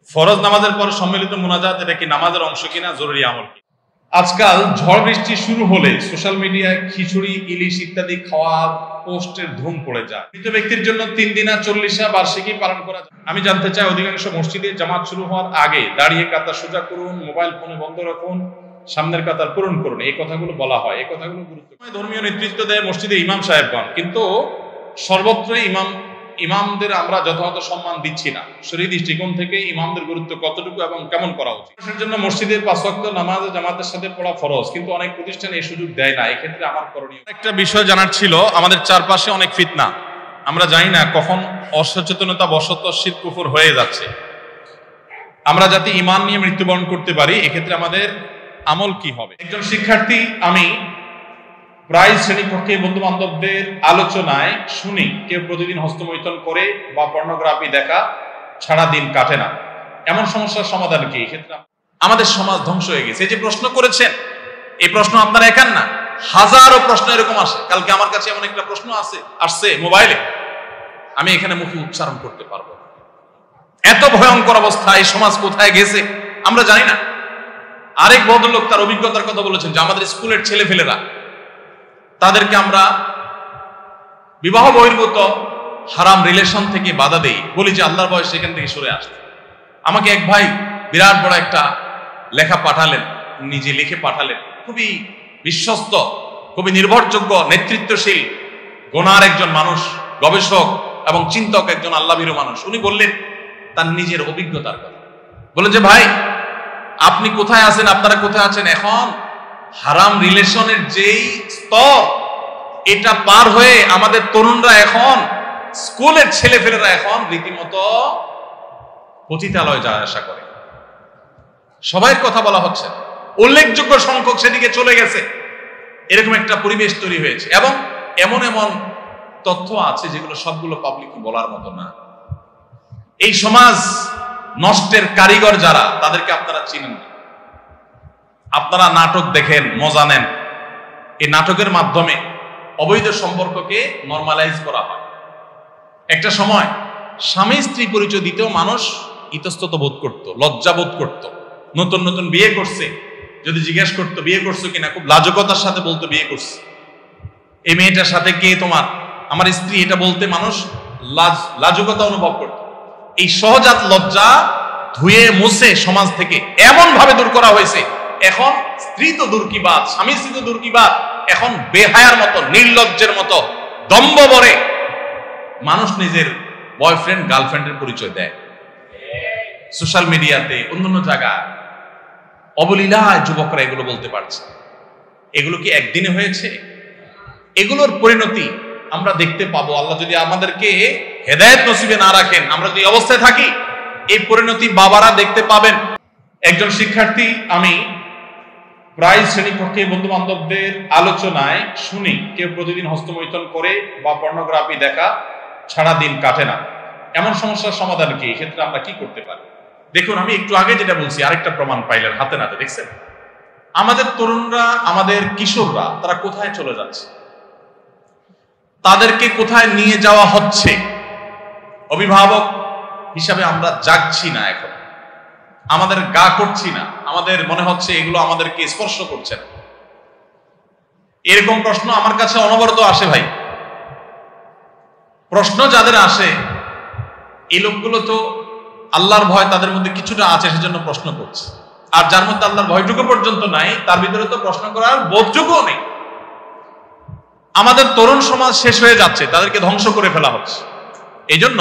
ফরজ নামাজের পর সম্মিলিত মুনাজাত এটা কি নামাজের অংশ কিনা, জরুরি আমল কি? আজকাল ঝড় বৃষ্টি শুরু হলে সোশ্যাল মিডিয়ায় খিচুড়ি, ইলিশ ইত্যাদি খাওয়ার পোস্টের ধুম পড়ে যায়। মৃত ব্যক্তির জন্য 3 দিনা 40 বার্ষিকী পালন করা যায়। আমি জানতে চাই, অধিকাংশ মসজিদে জামাত শুরু হওয়ার আগে দাঁড়িয়ে কাতার সোজা করুন, মোবাইল ফোনে বন্ধ রাখুন, সামনের কাতার পূরণ করুন, এই কথাগুলো বলা হয়। এই কথাগুলো গুরুত্বপূর্ণ। ধর্মীয় নেতৃত্ব দেয় মসজিদে ইমাম সাহেবগণ, কিন্তু সর্বত্রই ইমামদের আমরা যথাযথ সম্মান দিচ্ছি না। শরীয়ত দৃষ্টিকোণ থেকে ইমামদের গুরুত্ব কতটুকু এবং কেমন করা উচিত? এর জন্য মসজিদের 5 ওয়াক্ত নামাজ জামাতের সাথে পড়া ফরজ, কিন্তু অনেক প্রতিষ্ঠান এই সুযোগ দেয় না। এক্ষেত্রে আমার করণীয় একটা বিষয় জানার ছিল। আমাদের চারপাশে অনেক ফিতনা, আমরা জানি না কখন অসচেতনতা বশত শিরক কুফর হয়ে যাচ্ছে। আমরা যাতে ঈমান নিয়ে মৃত্যুবরণ করতে পারি, এক্ষেত্রে আমাদের আমল কি হবে? একজন শিক্ষার্থী, আমি প্রায় শ্রেণীকক্ষে বন্ধু বান্ধবদের আলোচনায় শুনি কেউ প্রতিদিন হস্তমৈথুন করে বা পর্নোগ্রাফি দেখা ছাড়া দিন কাটে না। এমন সমস্যার সমাধান কি? এক্ষেত্রে আমাদের সমাজ ধ্বংস হয়ে গেছে। এই যে প্রশ্ন করেছেন, এই প্রশ্ন আপনারা একান না, হাজারো প্রশ্ন এরকম আসে। কালকে আমার কাছে এমন একটা প্রশ্ন আসছে মোবাইলে, আমি এখানে মুখে উচ্চারণ করতে পারবো না। এত ভয়ঙ্কর অবস্থা, এই সমাজ কোথায় গেছে আমরা জানি না। আরেক ভদ্রলোক তার অভিজ্ঞতার কথা বলেছেন যে আমাদের স্কুলের ছেলেফেলেরা, তাদেরকে আমরা বিবাহ বহির্ভূত হারাম রিলেশন থেকে বাধা দেই, বলি যে আল্লাহর ভয় সেখান থেকে সরে আসতে। আমাকে এক ভাই বিরাট বড় একটা লেখা পাঠালেন, নিজে লিখে পাঠালেন। খুবই বিশ্বস্ত, খুবই নির্ভরযোগ্য, নেতৃত্বশীল, গোনার একজন মানুষ, গবেষক এবং চিন্তক, একজন আল্লাহভীরু মানুষ। উনি বললেন তার নিজের অভিজ্ঞতার কথা। বলে যে ভাই, আপনি কোথায় আছেন, আপনারা কোথায় আছেন? এখন হারাম রিলেশনের যেই স্তর, এটা পার হয়ে আমাদের তরুণরা এখন, স্কুলের ছেলেফেলেরা এখন রীতিমতো পতিতালয়ে যাওয়া আসা করে। সবাইয়ের কথা বলা হচ্ছে, উল্লেখযোগ্য সংখ্যক সেদিকে চলে গেছে। এরকম একটা পরিবেশ তৈরি হয়েছে এবং এমন এমন তথ্য আছে যেগুলো সবগুলো পাবলিকলি বলার মতো না। এই সমাজ নষ্টের কারিগর যারা, তাদেরকে আপনারা চিনেন না। আপনারা নাটক দেখেন, মজা নেন। এই নাটকের মাধ্যমে অবৈধ সম্পর্ককে নরমালাইজ করা হয়। একটা সময় স্বামী স্ত্রী পরিচয় দিতেও মানুষ ইতস্তত বোধ করত, লজ্জা বোধ করত। নতুন নতুন বিয়ে করছে, যদি জিজ্ঞেস করতো বিয়ে করছো কিনা, খুব লাজুকতার সাথে বলতো বিয়ে করছে। এই মেয়েটার সাথে কে তোমার? আমার স্ত্রী, এটা বলতে মানুষ লাজুকতা অনুভব করত। এই সহজাত লজ্জা ধুয়ে মুছে সমাজ থেকে এমন ভাবে দূর করা হয়েছে, এখন স্ত্রী তো দূর কি বাত, স্বামী স্ত্রী তো দূর কি বাত, এখন বেহায়ার মতো, নির্লজ্জের মতো, দম্ভ ভরে মানুষ নিজের বয়ফ্রেন্ড গার্লফ্রেন্ডের পরিচয় দেয় সোশ্যাল মিডিয়াতে, অন্যান্য জায়গায়। অবলীলায় যুবকরা এগুলো বলতে পারছে। এগুলো কি একদিনে হয়েছে? এগুলোর পরিণতি আমরা দেখতে পাবো। আল্লাহ যদি আমাদেরকে হেদায়েত নসিবে না রাখেন, আমরা যদি অবস্থায় থাকি, এই পরিণতি বাবারা দেখতে পাবেন। একজন শিক্ষার্থী, আমি প্রায় শ্রেণীকক্ষে বন্ধু বান্ধবদের আলোচনায় শুনি কেউ প্রতিদিন হস্তমৈথুন করে বা পর্নোগ্রাফি দেখা ছাড়া দিন কাটে না। এমন সমস্যার সমাধান কি? এক্ষেত্রে আমরা কি করতে পারি? দেখুন, আমি একটু আগে যেটা বলছি, আরেকটা প্রমাণ পাইলেন হাতে নাতে, দেখছেন? আমাদের তরুণরা, আমাদের কিশোররা, তারা কোথায় চলে যাচ্ছে, তাদেরকে কোথায় নিয়ে যাওয়া হচ্ছে। অভিভাবক হিসাবে আমরা জাগছি না, এখন আমাদের গা করছি না, আমাদের মনে হচ্ছে এগুলো আমাদেরকে স্পর্শ করছে না। এরকম প্রশ্ন আমার কাছে অনবরত আসে ভাই। প্রশ্ন যাদের আসে, এই লোকগুলো তো আল্লাহর ভয় তাদের মধ্যে কিছুটা আছে, সেজন্য প্রশ্ন করছে। আর যার মধ্যে আল্লাহর ভয়টুকু পর্যন্ত নাই, তার ভিতরে তো প্রশ্ন করার বোধটুকুও নেই। আমাদের তরুণ সমাজ শেষ হয়ে যাচ্ছে, তাদেরকে ধ্বংস করে ফেলা হচ্ছে। এই জন্য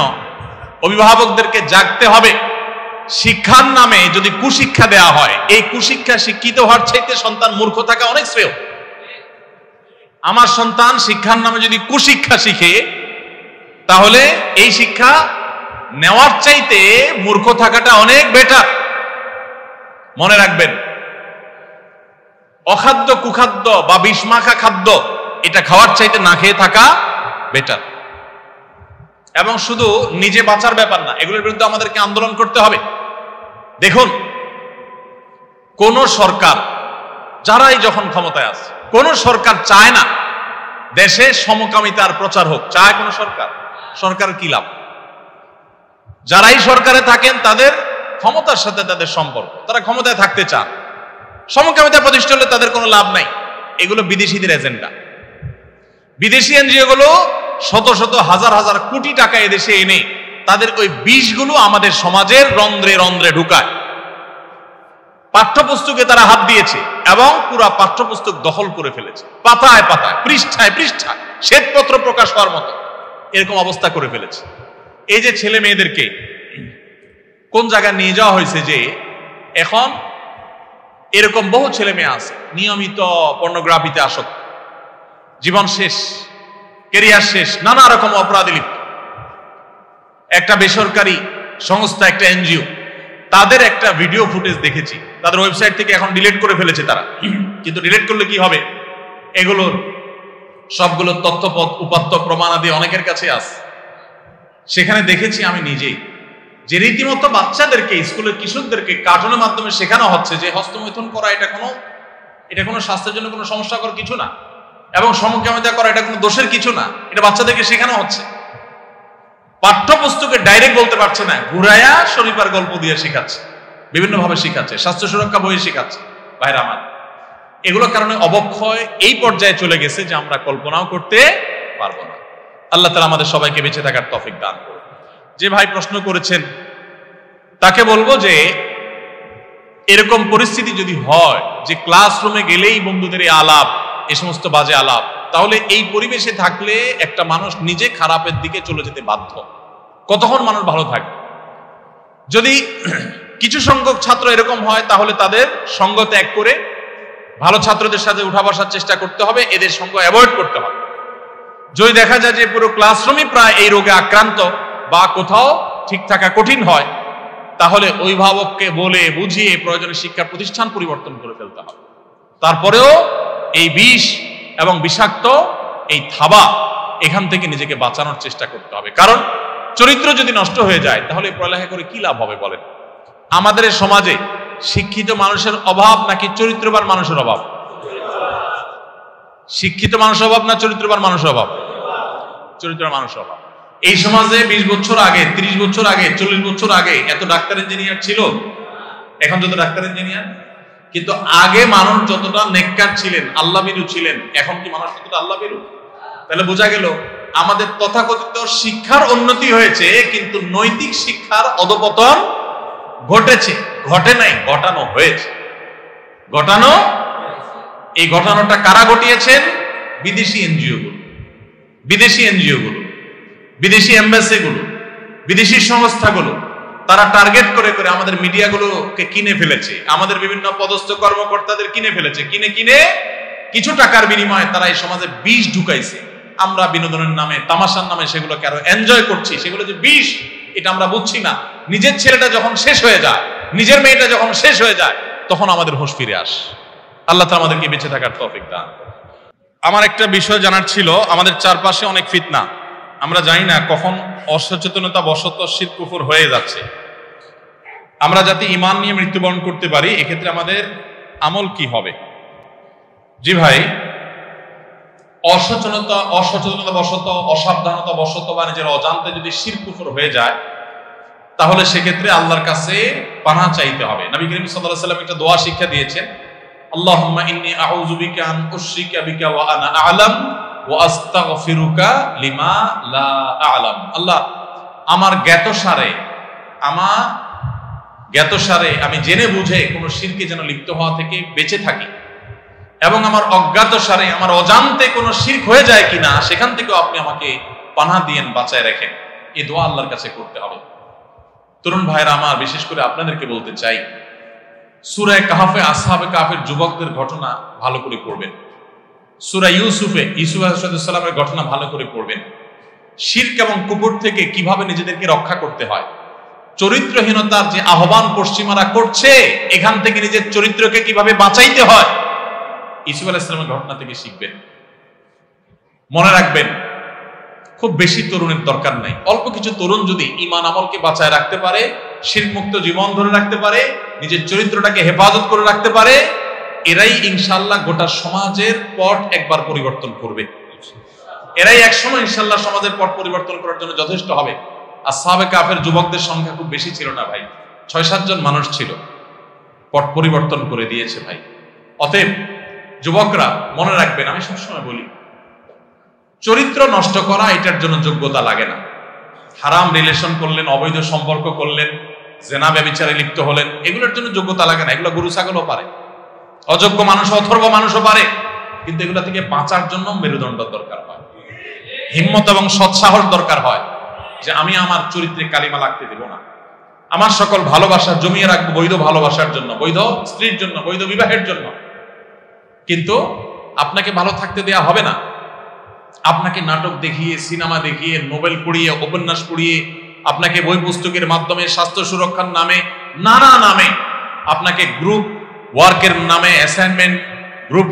অভিভাবকদেরকে জাগতে হবে। শিক্ষার নামে যদি কুশিক্ষা দেয়া হয়, এই কুশিক্ষা শিক্ষিত হওয়ার চাইতে সন্তান মূর্খ থাকা অনেক শ্রেয়। আমার সন্তান শিক্ষার নামে যদি কুশিক্ষা শিখে, তাহলে এই শিক্ষা নেওয়ার চাইতে মূর্খ থাকাটা অনেক বেটার। মনে রাখবেন, অখাদ্য, কুখাদ্য বা বিষমাখা খাদ্য, এটা খাওয়ার চাইতে না খেয়ে থাকা বেটার। এবং শুধু নিজে বাঁচার ব্যাপার না, এগুলোর বিরুদ্ধে আমাদেরকে আন্দোলন করতে হবে। দেখুন, কোন সরকার, যারাই যখন ক্ষমতায় আছে, কোন সরকার চায় না দেশে সমকামিতার প্রচার হোক। চায় কোন সরকার? সরকার কি লাভ? যারাই সরকারে থাকেন তাদের ক্ষমতার সাথে তাদের সম্পর্ক, তারা ক্ষমতায় থাকতে চান, সমকামিতা প্রতিষ্ঠা হলে তাদের কোনো লাভ নাই। এগুলো বিদেশিদের এজেন্ডা। বিদেশি এনজিও গুলো শত শত হাজার হাজার কোটি টাকা এদেশে এনে তাদের ওই বিষগুলো আমাদের সমাজের রন্ধ্রে রন্ধ্রে ঢুকায়। পাঠ্যপুস্তকে তারা হাত দিয়েছে এবং পুরা পাঠ্যপুস্তক দখল করে ফেলেছে, পাতায় পাতায়, পৃষ্ঠায় পৃষ্ঠায় শ্বেতপত্র প্রকাশ হওয়ার মতো এরকম অবস্থা করে ফেলেছে। এই যে ছেলে মেয়েদেরকে কোন জায়গায় নিয়ে যাওয়া হয়েছে যে এখন এরকম বহু ছেলে মেয়ে আছে নিয়মিত পর্নোগ্রাফিতে আসক্ত, জীবন শেষ, কেরিয়ার শেষ, নানা রকম অপরাধে লিপ্ত। একটা বেসরকারি সংস্থা, একটা এনজিও, তাদের একটা ভিডিও ফুটেজ দেখেছি, তাদের ওয়েবসাইট থেকে এখন ডিলিট করে ফেলেছে তারা। কিন্তু ডিলিট করলে কি হবে, এগুলোর সবগুলো তথ্যপথ উপাত্ত প্রমাণাদি অনেকের কাছে আছে। সেখানে দেখেছি আমি নিজেই যে রীতিমতো বাচ্চাদেরকে, স্কুলের কিশোরদেরকে কার্টুনের মাধ্যমে শেখানো হচ্ছে যে হস্তমৈথুন করা এটা কোনো স্বাস্থ্যের জন্য কোনো সমস্যাকর কিছু না, এবং সমকামিতা করা এটা কোনো দোষের কিছু না। এটা বাচ্চাদেরকে শেখানো হচ্ছে। পাঠ্যপুস্তকে ডাইরেক্ট বলতে পারছে না, ঘুরাইয়া শরীফার গল্প দিয়ে শেখাচ্ছে, বিভিন্নভাবে শেখাচ্ছে, স্বাস্থ্য সুরক্ষা বইয়ে শেখাচ্ছে। ভাইরা আমার, এগুলোর কারণে অবক্ষয় এই পর্যায়ে চলে গেছে যে আমরা কল্পনাও করতে পারবো না। আল্লাহ তাআলা আমাদের সবাইকে বেঁচে থাকার তৌফিক দান করুন। যে ভাই প্রশ্ন করেছেন তাকে বলবো যে এরকম পরিস্থিতি যদি হয় যে ক্লাসরুমে গেলেই বন্ধুদের এই আলাপ, এই সমস্ত বাজে আলাপ, তাহলে এই পরিবেশে থাকলে একটা মানুষ নিজে খারাপের দিকে চলে যেতে বাধ্য। কতক্ষণ মানুষ ভালো থাকবে? যদি কিছু সংখ্যক ছাত্র এরকম হয় তাহলে তাদের সঙ্গ ত্যাগ করে ভালো ছাত্রদের সাথে উঠা বসার চেষ্টা করতে হবে, এদের সঙ্গ অ্যাভয়েড করতে হবে। যদি দেখা যায় যে পুরো ক্লাসরুমই প্রায় এই রোগে আক্রান্ত বা কোথাও ঠিক থাকা কঠিন হয়, তাহলে অভিভাবককে বলে বুঝিয়ে প্রয়োজনে শিক্ষা প্রতিষ্ঠান পরিবর্তন করে ফেলতে হবে। তারপরেও এই বিষ এবং বিষাক্ত এই থাবা, এখান থেকে নিজেকে বাঁচানোর চেষ্টা করতে হবে। কারণ চরিত্র যদি নষ্ট হয়ে যায় তাহলে পড়ালেখা করে কি লাভ হবে বলেন? আমাদের সমাজে শিক্ষিত মানুষের অভাব নাকি চরিত্রবান মানুষের অভাব? শিক্ষিত মানুষের অভাব না চরিত্রবান মানুষের অভাব? চরিত্রবান মানুষের অভাব। এই সমাজে 20 বছর আগে, 30 বছর আগে, 40 বছর আগে এত ডাক্তার ইঞ্জিনিয়ার ছিল এখন যত ডাক্তার ইঞ্জিনিয়ার? কিন্তু আগে মানুষ যতটা নেককার ছিলেন, আল্লাহভীরু ছিলেন, এখন কি মানুষ ততটা আল্লাহভীরু? তাহলে বোঝা গেল আমাদের তথাকথিত শিক্ষার উন্নতি হয়েছে কিন্তু নৈতিক শিক্ষার অধঃপতন ঘটেছে। ঘটে নাই, ঘটানো হয়েছে। ঘটানো, এই ঘটানোটা কারা ঘটিয়েছেন? বিদেশি এনজিও গুলো, বিদেশি এনজিও গুলো, বিদেশি এমবাসি গুলো, বিদেশি সংস্থাগুলো। তারা টার্গেট করে করে আমাদের মিডিয়াগুলোকে কিনে ফেলেছে, আমাদের বিভিন্ন পদস্থ কর্মকর্তাদের কিনে ফেলেছে। কিনে কিনে কিছু টাকার বিনিময়ে তারা এই সমাজে বিষ ঢুকাইছে। আমরা বিনোদনের নামে, তামাশার নামে সেগুলোকে আরো এনজয় করছি। সেগুলো যে বিষ এটা আমরা বুঝছি না। নিজের ছেলেটা যখন শেষ হয়ে যায়, নিজের মেয়েটা যখন শেষ হয়ে যায়, তখন আমাদের হুঁশ ফিরে আসে। আল্লাহ তাআলা আমাদেরকে বেঁচে থাকার তৌফিক দান করুন। আমার একটা বিষয় জানার ছিল, আমাদের চারপাশে অনেক ফিতনা, আমরা জানি না কখন অসচেতনতা বশত শিরক কুফর হয়ে যাচ্ছে। আমরা যাতে ঈমান নিয়ে মৃত্যুবরণ করতে পারি, এক্ষেত্রে আমাদের আমল কি হবে? জি ভাই, অসচেতনতা বশত, অসাবধানতা বশত বা নিজের অজান্তে যদি শিরক কুফর হয়ে যায়, তাহলে সেক্ষেত্রে আল্লাহর কাছে পানাহ চাইতে হবে। নবী করিম সাল্লাল্লাহু আলাইহি ওয়াসাল্লাম একটা দোয়া শিক্ষা দিয়েছেন, আল্লাহুম্মা ইন্নী আউযু বিকা আন উশরিকা বিকা ওয়া আনা আ'লাম ওয়া আস্তাগফিরুকা লিমা লা আ'লাম। আল্লাহ, আমার জ্ঞাতসারে আমি জেনে বুঝে কোনো শিরকে যেন লিপ্ত হওয়া থেকে বেঁচে থাকি, এবং আমার অজ্ঞাতসারে, আমার অজান্তে কোনো শিরক হয়ে যায় কিনা সেখান থেকেও আপনি আমাকে পানাহ দিয়েন, বাঁচায় রাখেন। এই দোয়া আল্লাহর কাছে করতে হবে। তরুণ ভাইরা আমার, বিশেষ করে আপনাদেরকে বলতে চাই, সূরা কাহফে আসহাবে কাহফের যুবকদের ঘটনা ভালো করে পড়বেন। সূরা ইউসুফ আলাইহিস সালামের ঘটনা ভালো করে পড়বেন। শিরক এবং কুফর থেকে কিভাবে নিজেদেরকে রক্ষা করতে হয়, চরিত্রহীনতার যে আহ্বান পশ্চিমারা করছে, এখান থেকে নিজের চরিত্রকে কিভাবে বাঁচাইতে হয়, ইউসুফ আলাইহিস সালামের ঘটনা থেকে শিখবেন। মনে রাখবেন, খুব বেশি তরুণের দরকার নাই। অল্প কিছু তরুণ যদি ঈমান আমলকে বাঁচায় রাখতে পারে, শিরক মুক্ত জীবন ধরে রাখতে পারে, নিজের চরিত্রটাকে হেফাজত করে রাখতে পারে, এরাই ইনশাআল্লাহ গোটা সমাজের পট একবার পরিবর্তন করবে। এরাই একসময় ইনশাআল্লাহ সমাজের পট পরিবর্তন করার জন্য যথেষ্ট হবে। আসহাবে কাহফের যুবকদের সংখ্যা খুব বেশি ছিল না ভাই, 6-7 জন মানুষ ছিল, পট পরিবর্তন করে দিয়েছে ভাই। অতএব যুবকরা মনে রাখবেন, আমি সবসময় বলি, চরিত্র নষ্ট করা এটার জন্য যোগ্যতা লাগে না। হারাম রিলেশন করলেন, অবৈধ সম্পর্ক করলেন, জেনা ব্যভিচারে লিপ্ত হলেন, এগুলোর জন্য যোগ্যতা লাগে না। এগুলো গরু ছাগলও পারে, অযোগ্য মানুষ, অথর্ব মানুষও পারে। কিন্তু এগুলো থেকে বাঁচার জন্য মেরুদণ্ড দরকার হয়, হিম্মত এবং সৎসাহস দরকার হয়, যে আমি আমার চরিত্রে কালিমা লাগতে দেব না, আমার সকল ভালোবাসা জমিয়ে রাখবো বৈধ ভালোবাসার জন্য, বৈধ স্ত্রীর জন্য, বৈধ বিবাহের জন্য। কিন্তু আপনাকে ভালো থাকতে দেয়া হবে না। আপনাকে নাটক দেখিয়ে, সিনেমা দেখিয়ে, নোবেল পড়িয়ে, উপন্যাস পড়িয়ে, আপনাকে বই পুস্তকের মাধ্যমে, স্বাস্থ্য সুরক্ষার নামে, নানা নামে, আপনাকে গ্রুপ ওয়ার্কের নামে, গ্রুপ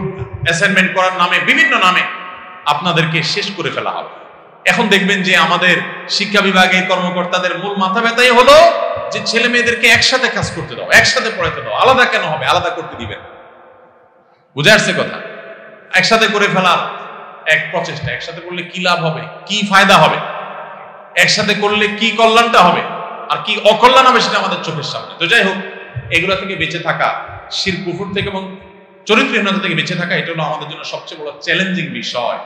অ্যাসাইনমেন্ট করার নামে, বিভিন্ন নামে আপনাদেরকে শেষ করে ফেলা হবে। এখন দেখবেন যে আমাদের শিক্ষা বিভাগের কর্মকর্তাদের মূল মাথা ব্যথাই হলো যে ছেলে মেয়েদেরকে একসাথে কাজ করতে দাও, একসাথে পড়াতে দাও, আলাদা কেন হবে, আলাদা করতে দিবেন। বুঝে আসছে কথা? একসাথে করে ফেলার এক প্রচেষ্টা। একসাথে করলে কি লাভ হবে, কি ফায়দা হবে, একসাথে করলে কি কল্যাণটা হবে আর কি অকল্যাণ হবে, সেটা আমাদের চোখের সামনে। তো যাই হোক, এগুলো থেকে বেঁচে থাকা, শিরক কুফর থেকে এবং চরিত্রহীনতা থেকে বেঁচে থাকা, এটা হলো আমাদের জন্য সবচেয়ে বড় চ্যালেঞ্জিং বিষয়।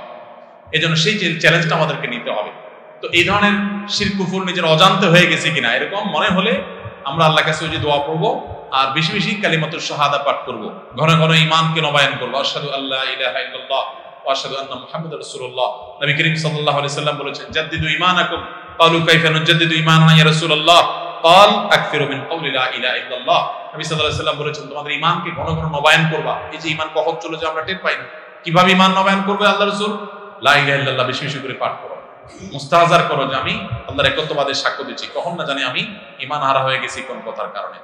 এজন্য সেই চ্যালেঞ্জটা আমাদেরকে নিতে হবে। তো এই ধরনের শিরক কুফর নিজের অজান্তে হয়ে গেছে কিনা এরকম মনে হলে আমরা আল্লাহর কাছে ওই যে দোয়া পড়বো আর বেশি বেশি কালিমাতুশ শাহাদা পাঠ করব, ঘন ঘন ঈমানকে নবায়ন করব। আশহাদু আল্লা ইলাহা ইল্লাল্লাহ ওয়া আশহাদু আন্না মুহাম্মাদুর রাসূলুল্লাহ। নবী করিম সাল্লাল্লাহু আলাইহি সাল্লাম বলেছেন, জাদ্দিদু ঈমানাকুম। ক্বালু কাইফা নুজাদ্দিদু ঈমানানা ইয়া রাসূলুল্লাহ? ক্বাল আকসিরু মিন ক্বাউলি লা ইলাহা ইল্লাল্লাহ। নবী সাল্লাল্লাহু আলাইহি সাল্লাম বলেছেন, তোমাদের ঈমানকে ঘন ঘন নবায়ন করবা। এই যে ঈমান কখন চলে যায় আমরা টের পাই না। কিভাবে ঈমান নবায়ন করবে আল্লাহর রাসূল? লা ইলাহা ইল্লাল্লাহ বেশি বেশি করে পাঠ করো, মুস্তাহজার করো যে আমি আল্লাহর একত্ববাদের সাক্ষ্য দিচ্ছি, কখন না জানি আমি ঈমান হারা হয়ে গেছি কোন কথার কারণে।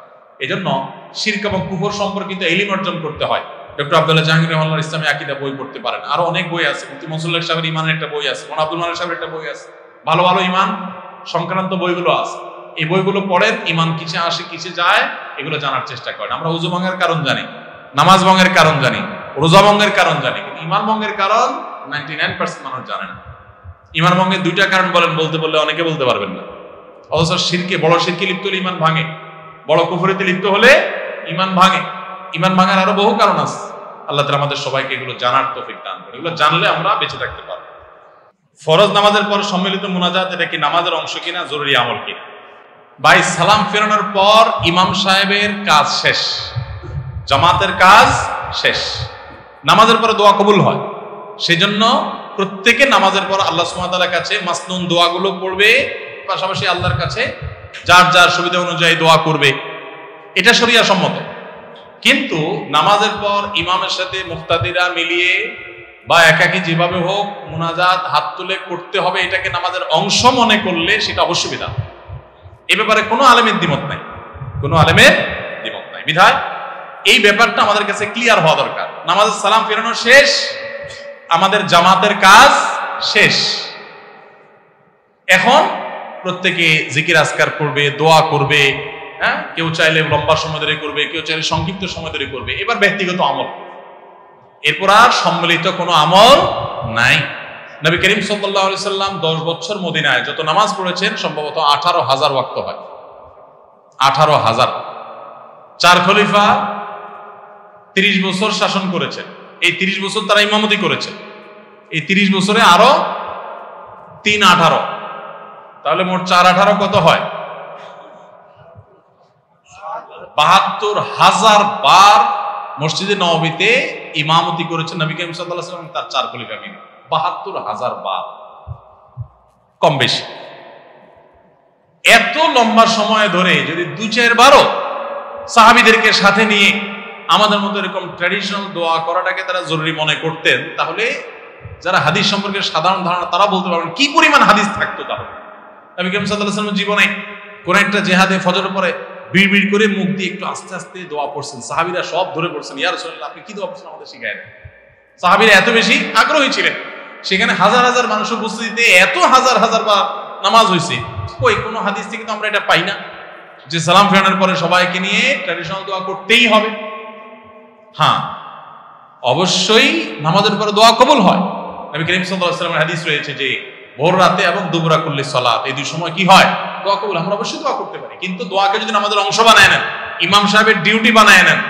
এজন্য শিরক এবং কুফর সম্পর্কিত ইলম অর্জন করতে হয়। ডক্টর আব্দুল্লাহ জাহাঙ্গীর রহমাতুল্লাহ ইসলামী আকীদা বই পড়তে পারেন, আরো অনেক বই আছে। মুফতি মনসুরুল হক সাহেবের ঈমানের একটা বই আছে, মোহাম্মদ আব্দুল মালিক সাহেবের একটা বই আছে, ভালো ভালো ঈমান সংক্রান্ত বইগুলো আছে। এই বইগুলো পড়েন, ঈমান কিসে আসে কিসে যায় এগুলো জানার চেষ্টা করেন। আমরা ওযু ভঙ্গের কারণ জানি, নামাজ ভঙ্গের কারণ জানি, রোজা ভঙ্গের কারণ জানি, কিন্তু ঈমান ভঙ্গের কারণ 99% মানুষ জানে না। ঈমান ভঙ্গের দুইটা কারণ বলতে বললে অনেকে বলতে পারবেন না। অথচ শিরকে, বড় শিরকে লিপ্ত হলে ঈমান ভাঙে, বড় কুফরিতে লিপ্ত হলে ঈমান ভাঙে। ঈমান ভাঙার আরো বহু কারণ আছে। আল্লাহ তাআলা আমাদের সবাইকে এগুলো জানার তৌফিক দান করুন। এগুলো জানলে আমরা বেঁচে থাকতে পারবো। ফরজ নামাজের পর সম্মিলিত মুনাজাত, এটা কি নামাজের অংশ কিনা, জরুরি আমল কিনা? ভাই, সালাম ফেরানোর পর ইমাম সাহেবের কাজ শেষ, জামাতের কাজ শেষ। নামাজের পরে দোয়া কবুল হয়, সেজন্য প্রত্যেকে নামাজের পর আল্লাহ সুবহানাহু ওয়া তাআলার কাছে মাসনুন দোয়াগুলো পড়বে, পাশাপাশি আল্লাহর কাছে যার যার সুবিধা অনুযায়ী দোয়া করবে। এটা শরিয়া সম্মত। কিন্তু নামাজের পর ইমামের সাথে মুক্তাদিরা মিলিয়ে বা একাকী যেভাবে হোক মুনাজাত হাত তুলে করতে হবে, এটাকে নামাজের অংশ মনে করলে সেটা অবশ্যই বিদআত। এই ব্যাপারে কোনো আলেমের দ্বিমত নাই, কোনো আলেমের দ্বিমত নাই। বিধায় এই ব্যাপারটা আমাদের কাছে ক্লিয়ার হওয়া দরকার। নামাজের সালাম ফেরানো শেষ, আমাদের জামাতের কাজ শেষ। এখন প্রত্যেকে জিকির আজকার করবে, দোয়া করবে। হ্যাঁ, কেউ চাইলে লম্বা সময় ধরে করবে, কেউ চাইলে সংক্ষিপ্ত সময় ধরে করবে। এবার ব্যক্তিগত আমল, এরপর আর সম্মিলিত কোনো আমল নাই। নবী করিম সাল্লাল্লাহু আলাইহি সাল্লাম 10 বছর মদিনায় যত নামাজ পড়েছেন সম্ভবত 18,000 ওয়াক্ত হয়। 18,000। 4 খলিফা 30 বছর শাসন করেছেন। এই 30 বছর তারা ইমামতি করেছেন। এই 30 বছরে আরো 3-18, তাহলে মোট 4-18 কত হয়? 72,000 বার মসজিদে নববীতে ইমামতি করেছেন নবী করিম সাল্লাল্লাহু আলাইহি ওয়াসাল্লাম, তার 4 খলিফা মিলে 72,000 বার, কম বেশি। এত লম্বা সময় ধরে যদি 2-4 বারও সাহাবীদেরকে সাথে নিয়ে আমাদের মতো এরকম ট্র্যাডিশনাল দোয়া করাটাকে তারা জরুরি মনে করতেন, তাহলে যারা হাদিস সম্পর্কে সাধারণ ধারণা তারা বলতে পারবেন কি পরিমাণ হাদিস থাকতো। তাহলে নবী করিম সাল্লাল্লাহু আলাইহি ওয়াসাল্লাম জীবনে কোন একটা জিহাদে ফজরের পরে বিড়বিড় করে মুখ দিয়ে একটু আস্তে আস্তে দোয়া পড়ছেন, সাহাবীরা সব ধরে পড়ছেন, ইয়া রাসূলুল্লাহ আপনি কি দোয়া পড়ছেন আমাদের শিখায় দেন। সাহাবীরা এত বেশি আগ্রহী ছিলেন, সেখানে হাজার হাজার মানুষ উপস্থিতিতে এত হাজার হাজার বার নামাজ হয়েছে। কই কোনো হাদিস থেকে তো আমরা এটা পাই না যে সালাম ফেরানোর পরে সবাইকে নিয়ে ট্র্যাডিশনাল দোয়া করতেই হবে। হ্যাঁ, অবশ্যই নামাজের পরে দোয়া কবুল হয়। নবী করিম সাল্লাল্লাহু আলাইহি ওয়াসাল্লামের হাদিস রয়েছে যে ভোর রাতে এবং দুবরা কুল্লি সালাত, এই দুই সময় কি হয়? দোয়া কবুল। আমরা অবশ্যই দোয়া করতে পারি, কিন্তু দোয়াকে যদি আমাদের অংশ বানায় নেন, ইমাম সাহেবের ডিউটি বানায় নেন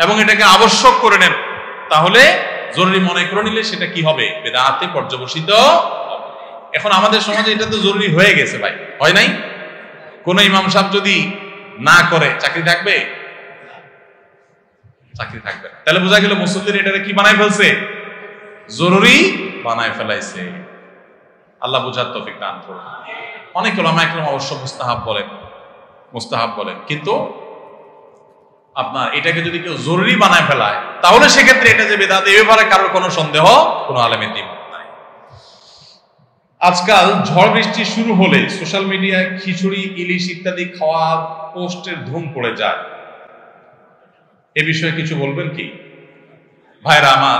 এবং এটাকে আবশ্যক করে নেন, তাহলে জরুরি মনে করে নিলে সেটা কি হবে? বেদাতে পর্যবসিত হবে। এখন আমাদের সমাজে এটা তো জরুরি হয়ে গেছে ভাই, হয় নাই? কোন ইমাম সাহেব যদি না করে চাকরি থাকবে? চাকরি থাকবে না। তাহলে বোঝা গেল মুসল্লির এটাকে কি বানায় ফেলছে? জরুরি বানায় ফেলাইছে। আল্লাহ বুঝার তৌফিক দান করুন। অনেক উলামা একরাম অবশ্য মুস্তাহাব বলেন, কিন্তু আপনার এটাকে যদি কেউ জরুরি বানায় ফেলায়, তাহলে সেক্ষেত্রে এটা যে বেদাত, এ ব্যাপারে কারোর কোনো সন্দেহ কোনো আলেমের দ্বিমত নাই। আজকাল ঝড় বৃষ্টি শুরু হলে সোশ্যাল মিডিয়ায় খিচুড়ি, ইলিশ ইত্যাদি খাওয়ার পোস্টের ধুম পড়ে যায়। এ বিষয়ে কিছু বলবেন কি? ভাইরা আমার,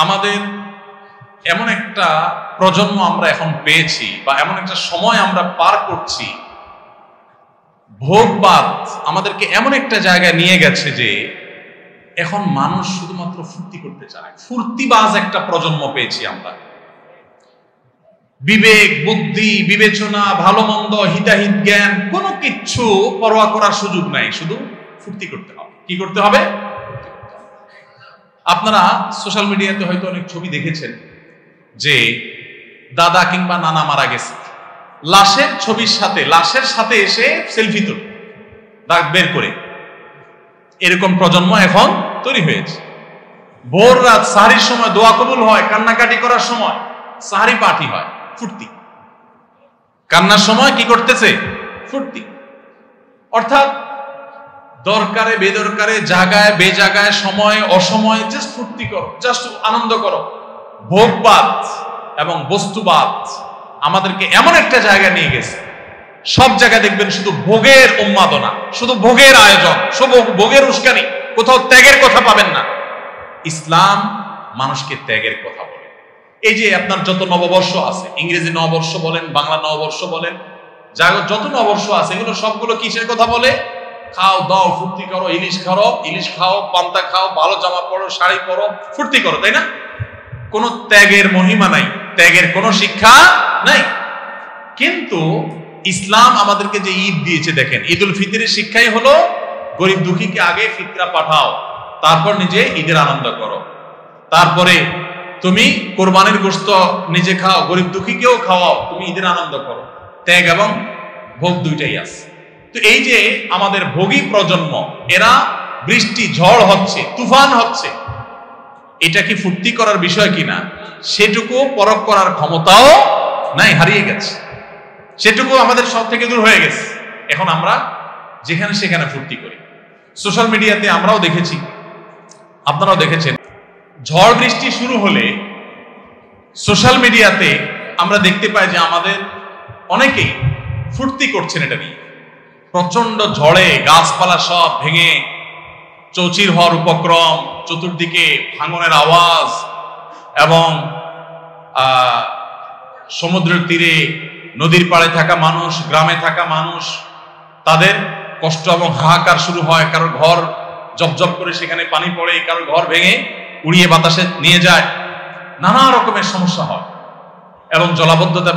আমাদের এমন একটা প্রজন্ম আমরা এখন পেয়েছি, বা এমন একটা সময় আমরা পার করছি, ভোগবাদ আমাদেরকে এমন একটা জায়গায় নিয়ে গেছে যে এখন মানুষ শুধুমাত্র ফুর্তি করতে চায়। ফুর্তিবাজ একটা প্রজন্ম পেয়েছি আমরা। বিবেক, বুদ্ধি, বিবেচনা, ভালো মন্দ, হিতাহিত জ্ঞান কোনো কিচ্ছু পরোয়া করার সুযোগ নাই, শুধু ফুর্তি করতে হবে। কি করতে হবে? আপনারা সোশ্যাল মিডিয়াতে হয়তো অনেক ছবি দেখেছেন যে দাদা কিংবা নানা মারা গেছে, লাশের ছবির সাথে, লাশের সাথে এসে সেলফি তোলে দাগ বের করে। এরকম প্রজন্ম এখন তৈরি হয়েছে। ভোর রাত সাহারির সময় দোয়া কবুল হয়, কান্নাকাটি করার সময় সাহারি পার্টি হয়, ফুর্তি। কান্নার সময় কি করতেছে? ফুর্তি। অর্থাৎ দরকারে বেদরকারে, জায়গায় বেজায়গায়, সময় অসময়ে জাস্ট ফুর্তি করো, জাস্ট আনন্দ করো। ভোগবাদ এবং বস্তুবাদ আমাদেরকে এমন একটা জায়গা নিয়ে গেছে, সব জায়গায় দেখবেন শুধু ভোগের উন্মাদনা, শুধু ভোগের আয়োজন, শুধু ভোগের উস্কানি, কোথাও ত্যাগের কথা পাবেন না। ইসলাম মানুষকে ত্যাগের কথা বলে। এই যে আপনার যত নববর্ষ আছে, ইংরেজি নববর্ষ বলেন, বাংলা নববর্ষ বলেন, যত নববর্ষ আছে, এগুলো সবগুলো কিসের কথা বলে? খাও দাও, ফুর্তি করো, ইলিশ খাও, পান্তা খাও, ভালো জামা পরো, শাড়ি পরো, ফুর্তি করো, তাই না? কোনো ত্যাগের মহিমা নাই, ত্যাগের কোনো শিক্ষা নাই। কিন্তু ইসলাম আমাদেরকে যে ঈদ দিয়েছে, দেখেন, ঈদুল ফিতরের শিক্ষাই হলো গরিব দুঃখীকে আগে ফিতরা পাঠাও, তারপর নিজে ঈদের আনন্দ করো, তারপরে তুমি কোরবানির গোশত নিজে খাও, গরিব দুঃখীকেও খাওয়াও, তুমি ঈদের আনন্দ করো। ত্যাগ এবং ভোগ দুইটাই আছে। তো এই যে আমাদের ভোগী প্রজন্ম, এরা বৃষ্টি ঝড় হচ্ছে, তুফান হচ্ছে, এটা কি ফুর্তি করার বিষয় কিনা সেটুকু পরখ করার ক্ষমতাও নাই, হারিয়ে গেছে। সেটুকু আমাদের সব থেকে দূর হয়ে গেছে। এখন আমরা যেখানে সেখানে ফুর্তি করি। সোশ্যাল মিডিয়াতে আমরাও দেখেছি, আপনারাও দেখেছেন, ঝড় বৃষ্টি শুরু হলে সোশ্যাল মিডিয়াতে আমরা দেখতে পাই যে আমাদের অনেকেই ফুর্তি করছেন এটা নিয়ে। প্রচন্ড ঝড়ে গাছপালা সব ভেঙে চৌচির হওয়ার উপক্রম, চতুর্দিকে ভাঙনের আওয়াজ, এবং সমুদ্রের তীরে নদীর পাড়ে থাকা মানুষ, গ্রামে থাকা মানুষ, তাদের কষ্ট এবং হাহাকার শুরু হয়। কারোর ঘর জপজপ করে সেখানে পানি পড়ে, কারোর ঘর ভেঙে উড়িয়ে বাতাসে নিয়ে যায়, নানা রকমের সমস্যা হয় এবং জলাবদ্ধতা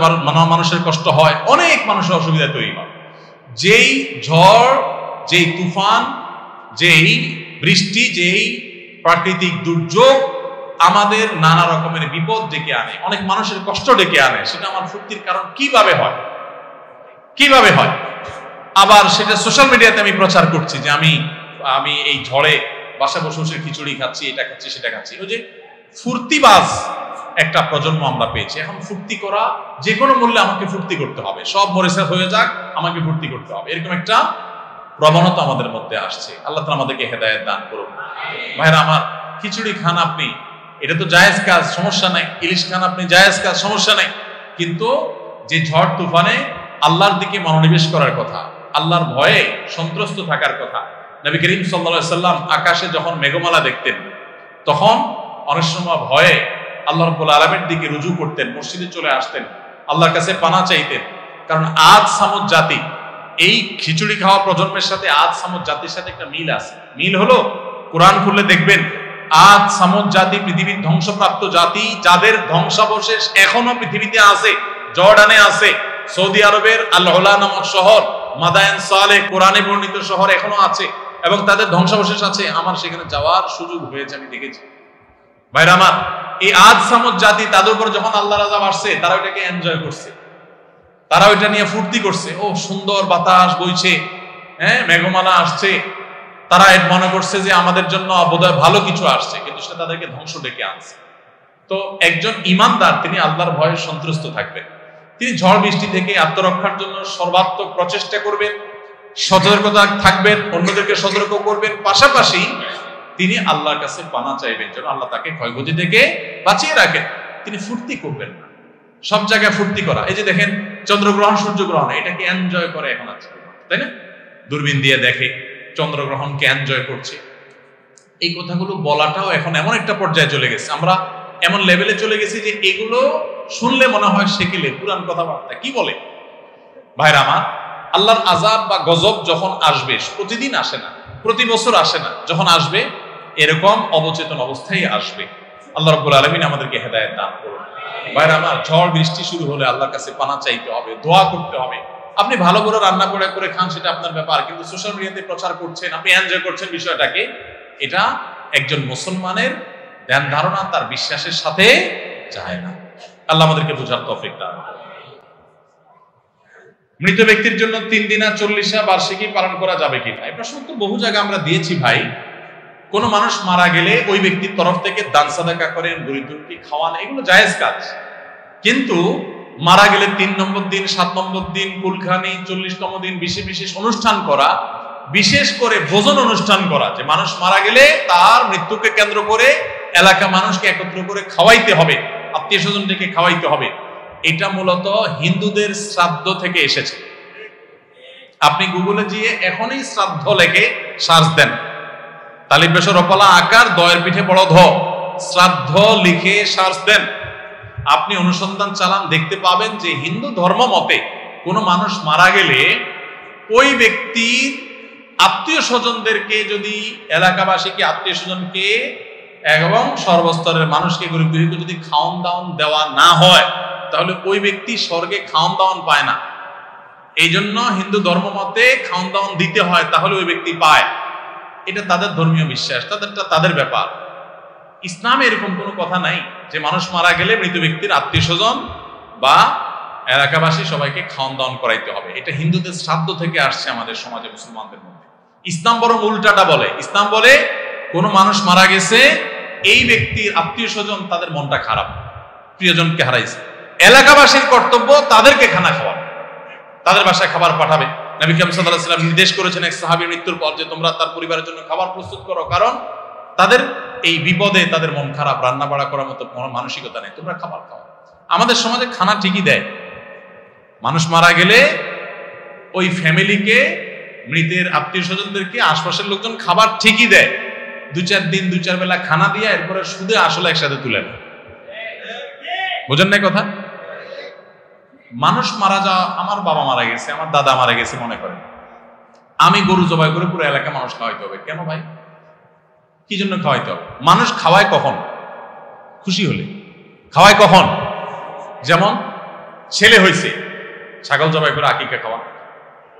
মানুষের কষ্ট হয়, অনেক মানুষের অসুবিধা তৈরি হয়। যেই ঝড়, যেই তুফান, যেই বৃষ্টি, যেই প্রাকৃতিক দুর্যোগ আমাদের নানা রকমের বিপদ ডেকে আনে, অনেক মানুষের কষ্ট ডেকে আনে, সেটা আমার ফুর্তির কারণ কিভাবে হয়? আবার সেটা সোশ্যাল মিডিয়াতে আমি প্রচার করছি যে আমি এই ঝড়ে বাসা বসে বসে খিচুড়ি খাচ্ছি, এটা খাচ্ছি, সেটা খাচ্ছি। ওই যে ফুর্তিবাজ একটা প্রজন্ম আমরা পেয়েছি। এখন ফুর্তি করা, যে কোনো মূল্যে আমাকে ফুর্তি করতে হবে, সব মরিচা হয়ে যাক, আমাকে ফুর্তি করতে হবে, এরকম একটা প্রবণতা আমাদের মধ্যে আসছে। আল্লাহ তাআলা আমাদেরকে হেদায়েত দান করুন। ভাইরা আমার, খিচুড়ি খান আপনি, এটা তো জায়েজ কাজ, সমস্যা নাই। ইলিশ খান আপনি, জায়েজ কাজ, সমস্যা নাই। কিন্তু যে ঝড় তুফানে আল্লাহর দিকে মনোনিবেশ করার কথা, আল্লাহর ভয়ে সন্ত্রস্ত থাকার কথা। নবী করিম সাল্লাল্লাহু আলাইহি সাল্লাম আকাশে যখন মেঘমালা দেখতেন, তখন অনেক সময় ভয়ে আল্লাহ রাব্বুল আলামিনের দিকে রুজু করতেন, মসজিদে চলে আসতেন, আল্লাহর কাছে পানা চাইতেন। কারণ আদ সামুদ জাতি, এই খিচুড়ি খাওয়া প্রজন্মের সাথে আদ সামুদ জাতির সাথে একটা মিল আছে। মিল হলো, কোরআন খুললে দেখবেন আদ সামুদ জাতি পৃথিবীর ধ্বংসপ্রাপ্ত জাতি, যাদের ধ্বংসাবশেষ এখনো পৃথিবীতে আছে, জর্ডানে আছে, সৌদি আরবের আল উলা নামক শহর, মাদায়েন সালেহ কোরআনে বর্ণিত শহর এখনো আছে এবং তাদের ধ্বংসাবশেষ আছে। আমার সেখানে যাওয়ার সুযোগ হয়েছে, আমি দেখেছি। ভাইরা আমার, এই আদ সামুদ জাতি, তাদের উপর যখন আল্লাহর আযাব আসছে, তারা ওইটাকে এনজয় করছে, তারা ওইটা নিয়ে ফুর্তি করছে। ও সুন্দর বাতাস বইছে, হ্যাঁ, মেঘমালা আসছে, তারা মনে করছে যে আমাদের জন্য বোধহয় ভালো কিছু আসছে, কিন্তু সেটা তাদেরকে ধ্বংস ডেকে আনছে। তো একজন ইমানদার তিনি আল্লাহর ভয়ে সন্ত্রস্ত থাকবেন, তিনি ঝড় বৃষ্টি থেকে আত্মরক্ষার জন্য সর্বাত্মক প্রচেষ্টা করবেন, সতর্কতা থাকবেন, অন্যদেরকে সতর্ক করবেন, পাশাপাশি তিনি আল্লাহর কাছে পানা চাইবেন যেন আল্লাহ তাকে ক্ষয়ক্ষতি থেকে বাঁচিয়ে রাখেন। তিনি ফুর্তি করবেন না, সব জায়গায় ফুর্তি করা। এই যে দেখেন চন্দ্রগ্রহণ সূর্যগ্রহণ, এটাকে এনজয় করে এখন আছে, তাই না? দূরবীন দিয়ে দেখে চন্দ্রগ্রহণকে এনজয় করছে। এই কথাগুলো বলাটাও এখন এমন একটা পর্যায়ে চলে গেছে, আমরা এমন লেভেলে চলে গেছি যে এগুলো শুনলে মনে হয় সেকেলে পুরান কথাবার্তা কি বলে। ভাইরা আমার, আল্লাহর আযাব বা গজব যখন আসবে, প্রতিদিন আসে না, প্রতি বছর আসে না, যখন আসবে এরকম অবচেতন অবস্থায় আসবে। আল্লাহ রাব্বুল আলামিন আমাদেরকে হেদায়েত দান করুন। ভাইরা আমার, ঝড় বৃষ্টি শুরু হলে আল্লাহর কাছে পানা চাইতে হবে, দোয়া করতে হবে। আপনি ভালো করে রান্না করে খান, সেটা আপনার ব্যাপার, কিন্তু সোশ্যাল মিডিয়াতে প্রচার করছেন, আপনি এনজয় করছেন বিষয়টাকে, এটা একজন মুসলমানের ধ্যান ধারণা, তার বিশ্বাসের সাথে যায় না। আল্লাহ আমাদেরকে বোঝার তৌফিক দান করুন। মৃত ব্যক্তির জন্য 3 দিনা 40 বার্ষিকী পালন করা যাবে কিনা, এই প্রশ্ন তো বহু জায়গায় আমরা দিয়েছি ভাই। কোন মানুষ মারা গেলে ওই ব্যক্তির তরফ থেকে দান সাদাকা করেন, গরিব দুঃখী খাওয়ান, এগুলো জায়েজ কাজ। কিন্তু মারা গেলে 3 নম্বর দিন, 7 নম্বর দিন, কুলখানি, 40তম দিন বিশেষ অনুষ্ঠান করা, বিশেষ করে ভোজন অনুষ্ঠান করা, যে মানুষ মারা গেলে তার মৃত্যুকে কেন্দ্র করে এলাকা মানুষকে একত্র করে খাওয়াইতে হবে, আত্মীয় স্বজন থেকে খাওয়াইতে হবে, এটা মূলত হিন্দুদের শ্রাদ্ধ থেকে এসেছে। আপনি গুগলে গিয়ে এখনই শ্রাদ্ধ লেখে সার্চ দেন, তালিব বেশ রপলা আকার দয়ের পিঠে বড় ধ, শ্রাদ্ধ লিখে সার্চ দেন, আপনি অনুসন্ধান চালান, দেখতে পাবেন যে হিন্দু ধর্ম মতে কোনো মানুষ মারা গেলে ওই ব্যক্তির আত্মীয় স্বজনদেরকে, যদি এলাকাবাসীকে, আত্মীয় স্বজনকে এবং সর্বস্তরের মানুষকে, গরিব দুঃখীকে যদি খাওয়ান দাওয়ান দেওয়া না হয়, তাহলে ওই ব্যক্তি স্বর্গে খাওয়ান দাওয়ান পায় না। এই জন্য হিন্দু ধর্ম মতে খাওয়ান দাওয়ান দিতে হয়, তাহলে ওই ব্যক্তি পায়। এটা তাদের ধর্মীয় বিশ্বাস, তাদের ব্যাপার। ইসলামে এরকম কোনো কথা নাই যে মানুষ মারা গেলে মৃত ব্যক্তির আত্মীয় স্বজন বা এলাকাবাসী সবাইকে খাওয়ান দাওয়ান করাইতে হবে। এটা হিন্দুদের শ্রাদ্ধ থেকে আসছে আমাদের সমাজে, মুসলমানদের মধ্যে। ইসলাম বরং উল্টাটা বলে। ইসলাম বলে কোনো মানুষ মারা গেছে, এই ব্যক্তির আত্মীয় স্বজন তাদের মনটা খারাপ, প্রিয়জনকে হারাইছে, এলাকাবাসীর কর্তব্য তাদেরকে খানা খাওয়ানো, তাদের বাসায় খাবার পাঠাবে। নবী কারীম সাল্লাল্লাহু আলাইহি ওয়াসাল্লাম নির্দেশ করেছেন এক সাহাবীর মৃত্যুর পর যে তোমরা তার পরিবারের জন্য খাবার প্রস্তুত করো, কারণ তাদের এই বিপদে তাদের মন খারাপ, রান্না বাড়া করার মতো মানসিকতা নেই, তোমরা খাবার খাও। আমাদের সমাজে খানা ঠিকই দেয়, মানুষ মারা গেলে ওই ফ্যামিলিকে, মৃতের আত্মীয় স্বজনদেরকে, আশপাশের লোকজন খাবার ঠিকই দেয়, 2-4 দিন 2-4 বেলা খানা দিয়ে এরপরে সুদে আসলে একসাথে তুলে নেয়। বুঝেন নাই কথা? মানুষ মারা যাওয়া, আমার বাবা মারা গেছে, আমার দাদা মারা গেছে, মনে করেন আমি গরু জবাই করে পুরো এলাকা মানুষ খাওয়াইতে হবে, কেন ভাই? কি জন্য খাওয়াইতে হবে? মানুষ খাওয়ায় কখন? খুশি হলে। খাওয়ায় কখন? যেমন ছেলে হয়েছে, ছাগল জবাই করে আকিকা খাওয়া,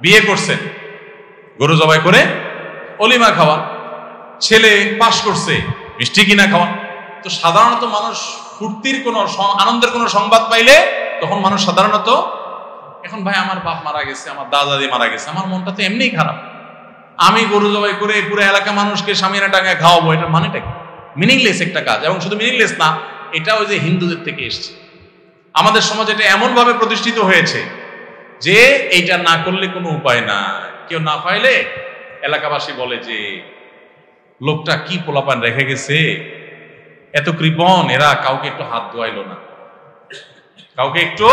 বিয়ে করছেন, গরু জবাই করে অলিমা খাওয়া, ছেলে পাস করছে, মিষ্টি কিনা খাওয়া। তো সাধারণত মানুষ ফুর্তির কোনো, আনন্দের কোনো সংবাদ পাইলে তখন মানুষ সাধারণত, এখন ভাই আমার বাপ মারা গেছে, আমার দাদা দাদি মারা গেছে, আমার মনটা তো এমনিই খারাপ, আমি গরু জবাই করে পুরো এলাকা মানুষকে সামিয়ানা টাঙায় খাওয়াবো, এটা মানেটা কি? মিনিংলেস একটা কাজ। এবং শুধু মিনিংলেস না, এটা ওই যে হিন্দুদের থেকে এসছে। আমাদের সমাজে এটা এমন ভাবে প্রতিষ্ঠিত হয়েছে যে এইটা না করলে কোনো উপায় না। কেউ না পাইলে এলাকাবাসী বলে যে লোকটা কি পোলাপান রেখে গেছে, এত কৃপণ, এরা কাউকে একটু হাত ধোয়াইলো না, কাউকে একটু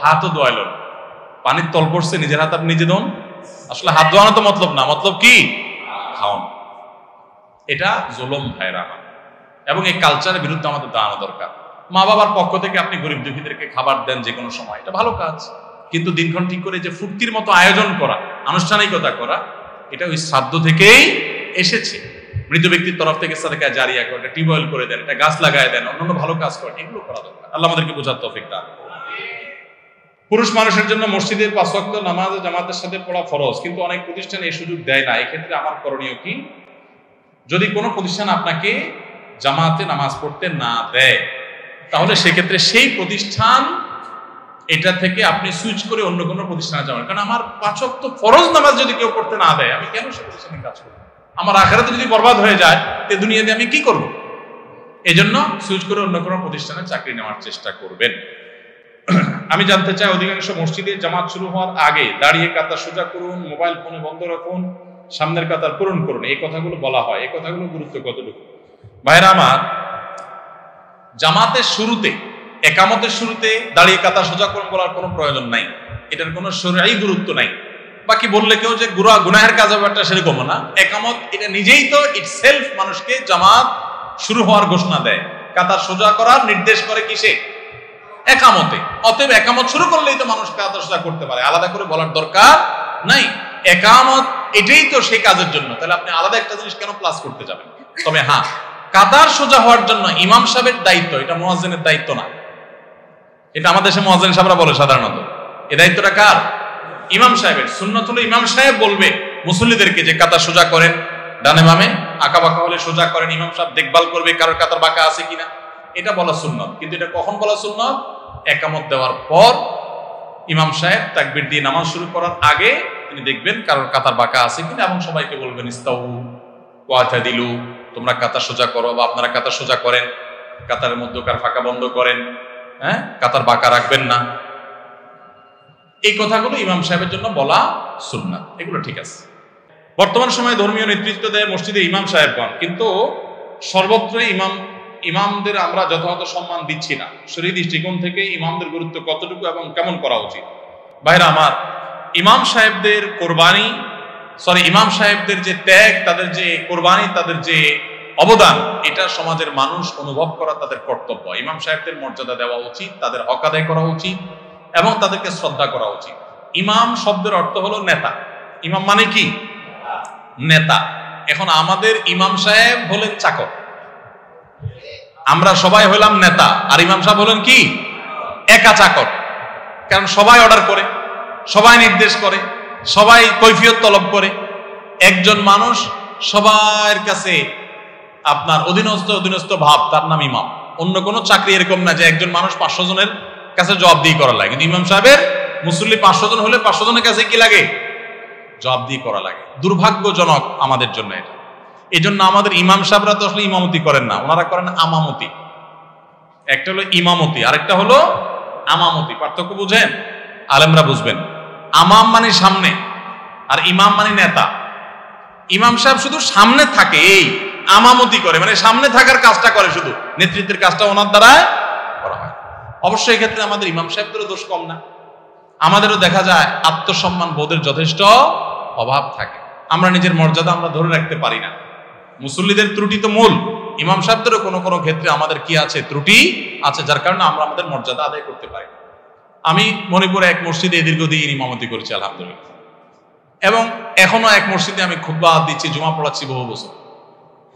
হাতও ধোয়াইলো না, পানির তল পড়ছে, নিজের হাত আপনি নিজে দন। আসলে হাত ধোয়ানো তো মতলব না, মতলব কি? খাওয়ান। এটা জুলুম ভাইরা আমার, এবং এই কালচারের বিরুদ্ধে আমাদের দাঁড়ানো দরকার। মা বাবার পক্ষ থেকে আপনি গরিব দুঃখীদেরকে খাবার দেন যে কোনো সময়, এটা ভালো কাজ। কিন্তু দিনক্ষণ ঠিক করে যে ফুর্তির মতো আয়োজন করা, আনুষ্ঠানিকতা করা, এটা ওই শ্রাদ্ধ থেকেই এসেছে। মৃত ব্যক্তির তরফ থেকে সাদাকা জারিয়া করেন, একটা টিউবওয়েল করে দেন, একটা গাছ লাগায় দেন, অন্যান্য ভালো কাজ করেন, এগুলো করা দরকার। আল্লাহ আমাদেরকে বোঝার তৌফিক দান। পুরুষ মানুষের জন্য মসজিদে 5 ওয়াক্ত নামাজ জামাতের সাথে পড়া ফরজ, কিন্তু অনেক প্রতিষ্ঠান এই সুযোগ দেয় না। এক্ষেত্রে আমার করণীয় কি? যদি কোনো প্রতিষ্ঠান আপনাকে জামাতে নামাজ পড়তে না দেয়, তাহলে সেক্ষেত্রে সেই প্রতিষ্ঠান এটা থেকে আপনি সুইচ করে অন্য কোনো প্রতিষ্ঠানে যাবেন। কারণ আমার 5 ওয়াক্ত ফরজ নামাজ যদি কেউ পড়তে না দেয়, আমি কেন সে প্রতিষ্ঠানে কাজ করব? আমার আখিরাতে যদি বরবাদ হয়ে যায়, তে দুনিয়াতে আমি কি করব? এজন্য সুইচ করে অন্য কোনো প্রতিষ্ঠানে চাকরি নেওয়ার চেষ্টা করবেন। আমি জানতে চাই, অধিকাংশ মসজিদে জামাত শুরু হওয়ার আগে দাঁড়িয়ে কাতার সোজা করুন, মোবাইল ফোনে বন্ধ রাখুন, সামনের কাতার পূরণ করুন, এই কথাগুলো বলা হয়, এই কথাগুলো গুরুত্ব কতটুকু? ভাইরা আমার, জামাতের শুরুতে, একামতের শুরুতে দাঁড়িয়ে কাতার সোজা করুন বলার কোনো প্রয়োজন নাই, এটার কোনো শরঈ গুরুত্ব নাই। বাকি বললে কেউ যে গুনাহের কাজ হবে একটা, সেরকমও না। একামত এটা নিজেই তো ইটসেলফ মানুষকে জামাত শুরু হওয়ার ঘোষণা দেয়, কাতার সোজা করার নির্দেশ করে কিসে? একামতে। অতএব একামত শুরু করলেই তো মানুষ কাতার সোজা করতে পারে, আলাদা করে বলার দরকার নাই। একামত এটাই তো সেই কাজের জন্য, তাহলে আপনি আলাদা একটা জিনিস কেন প্লাস করতে যাবেন? তবে হ্যাঁ, কাতার সোজা হওয়ার জন্য ইমাম সাহেবের দায়িত্ব, এটা মুয়াজ্জিনের দায়িত্ব না। এটা আমাদের দেশে মুয়াজ্জিন সাহেবরা বলে সাধারণত, এই দায়িত্বটা কার? ইমাম সাহেবের। সুন্নাত হলো ইমাম সাহেব বলবে মুসল্লিদেরকে যে কাতার সোজা করেন, ডানে বামে আঁকা বাঁকা হলে সোজা করেন, ইমাম সাহেব দেখভাল করবে কারোর কাতার বাঁকা আছে কিনা, এটা বলা সুন্নাত। কিন্তু এটা কখন বলা সুন্নাত? একামত দেওয়ার পর ইমাম সাহেব তাকবীর দিয়ে নামাজ শুরু করার আগে তিনি দেখবেন কারোর কাতার বাঁকা আছে কিনা, এবং সবাইকে বলবেন ইস্তাউ ওয়াতাদিলু, তোমরা কাতার সোজা করো, বা আপনারা কাতার সোজা করেন, কাতারের মধ্যকার ফাঁকা বন্ধ করেন, হ্যাঁ, কাতার বাঁকা রাখবেন না। এই কথাগুলো ইমাম সাহেবের জন্য বলা সুন্নাত, এগুলো ঠিক আছে। বর্তমান সময়ে ধর্মীয় নেতৃত্ব দেয় মসজিদে ইমাম সাহেবগণ, কিন্তু সর্বত্রই ইমামদের আমরা যথাযথ সম্মান দিচ্ছি না। শরীয়ত দৃষ্টিকোণ থেকে ইমামদের গুরুত্ব কতটুকু এবং কেমন করা উচিত? ভাইরা আমার, ইমাম সাহেবদের ইমাম সাহেবদের যে ত্যাগ, তাদের যে কোরবানি, তাদের যে অবদান, এটা সমাজের মানুষ অনুভব করা তাদের কর্তব্য। ইমাম সাহেবদের মর্যাদা দেওয়া উচিত, তাদের হক আদায় করা উচিত এবং তাদেরকে শ্রদ্ধা করা উচিত। ইমাম শব্দের অর্থ হলো নেতা। ইমাম মানে কি? নেতা। এখন আমাদের ইমাম সাহেব হলেন চাকর, আমরা সবাই হলাম নেতা, আর ইমাম সাহেব হলেন কি? একা চাকর। কারণ সবাই অর্ডার করে, সবাই নির্দেশ করে, সবাই কৈফিয়ত তলব করে। একজন মানুষ সবার কাছে আপনার অধীনস্থ ভাব, তার নাম ইমাম। অন্য কোনো চাকরি এরকম না যে একজন মানুষ 500 জনের কাছে জবাবদিহি করা লাগে, কিন্তু ইমাম সাহেবের মুসল্লি 500 জন হলে 500 জনের কাছে কি লাগে? জবাবদিহি করা লাগে। দুর্ভাগ্যজনক আমাদের জন্য এটা। এই জন্য আমাদের ইমাম সাহেবরা তো আসলে ইমামতি করেন না, ওনারা করেন আমামতি। একটা হলো ইমামতি, আরেকটা হলো আমামতি। পার্থক্য বুঝেন? আলেমরা বুঝবেন। আমাম মানে সামনে, আর ইমাম মানে নেতা। ইমাম সাহেব শুধু সামনে থাকে, এই আমামতি করে, মানে সামনে থাকার কাজটা করে, শুধু নেতৃত্বের কাজটা ওনার দ্বারা করা হয়। অবশ্যই এক্ষেত্রে আমাদের ইমাম সাহেবদেরও দোষ কম না। আমাদেরও দেখা যায় আত্মসম্মান বোধের যথেষ্ট অভাব থাকে, আমরা নিজের মর্যাদা আমরা ধরে রাখতে পারি না। মুসল্লিদের ত্রুটি তো মূল, ইমাম সাহেবদেরও কোনো কোনো ক্ষেত্রে আমাদের কি আছে? ত্রুটি আছে, যার কারণে আমরা আমাদের মর্যাদা আদায় করতে পারি। আমি মণিপুরে এক মসজিদে দীর্ঘদিন ইমামতি করেছি আলহামদুলিল্লাহ, এবং এখনো এক মসজিদে আমি খুতবা দিচ্ছি, জুমা পড়াচ্ছি বহু বছর।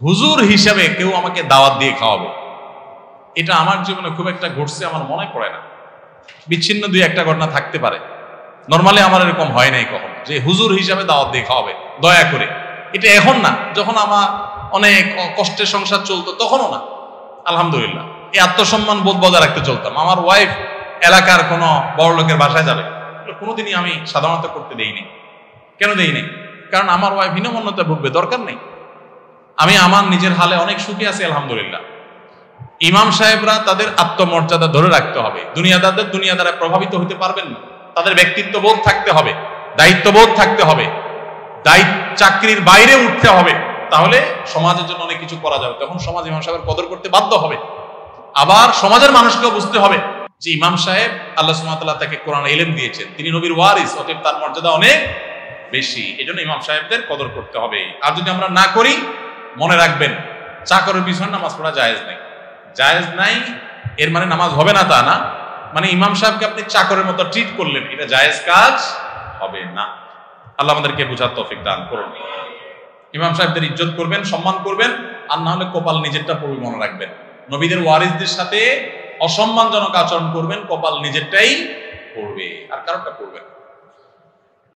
হুজুর হিসাবে কেউ আমাকে দাওয়াত দিয়ে খাওয়াবে, এটা আমার জীবনে খুব একটা ঘটছে আমার মনে পড়ে না। বিচ্ছিন্ন 2-1টা ঘটনা থাকতে পারে, নর্মালি আমার এরকম হয় নাই কখনো যে হুজুর হিসাবে দাওয়াত দিয়ে খাওয়াবে দয়া করে। এটা এখন না, যখন আমার অনেক কষ্টের সংসার চলতো তখনও না। আলহামদুলিল্লাহ, এই আত্মসম্মান বোধ বজায় রাখতে চলতাম। আমার ওয়াইফ এলাকার কোনো বড় লোকের বাসায় যাবে, কোনোদিনই আমি সাধারণত করতে দেইনি। কেন দেইনি? কারণ আমার ওয়াইফ হীনমন্যতা ভুগবে, দরকার নেই। আমি আমার নিজের হালে অনেক সুখী আছি আলহামদুলিল্লাহ। ইমাম সাহেবরা তাদের আত্মমর্যাদা ধরে রাখতে হবে, দুনিয়াদারদের দুনিয়া দ্বারা প্রভাবিত হতে পারবেন না। তাদের ব্যক্তিত্ব বোধ থাকতে হবে, দায়িত্ববোধ থাকতে হবে, চাকরির বাইরে উঠতে হবে, তাহলে সমাজের জন্য অনেক কিছু করা যাবে। তখন সমাজ ইমাম সাহেবের কদর করতে বাধ্য হবে। আবার সমাজের মানুষকেও বুঝতে হবে যে ইমাম সাহেব আল্লাহ সুবহানাহু ওয়া তাআলা তাকে কোরআন ইলম দিয়েছেন, তিনি নবীর ওয়ারিস, অতএব তার মর্যাদা অনেক বেশি। এজন্য ইমাম সাহেবদের কদর করতে হবে। আর যদি আমরা না করি, মনে রাখবেন চাকরের পিছনে নামাজ পড়া জায়েজ নাই। জায়েজ নাই এর মানে নামাজ হবে না তা না, মানে ইমাম সাহেবকে আপনি চাকরের মতো ট্রিট করলেন, এটা জায়েজ কাজ হবে না। আল্লাহ আমাদেরকে বুঝার তৌফিক দান করুন। ইমাম সাহেবদের ইজ্জত করবেন, সম্মান করবেন, আর না হলে কপাল নিজেরটা পড়বে, মনে রাখবেন। নবীদের ওয়ারিসদের সাথে অসম্মানজনক আচরণ করবেন, কপাল নিজেরটাই পড়বে, আর কারোটা পড়বে না।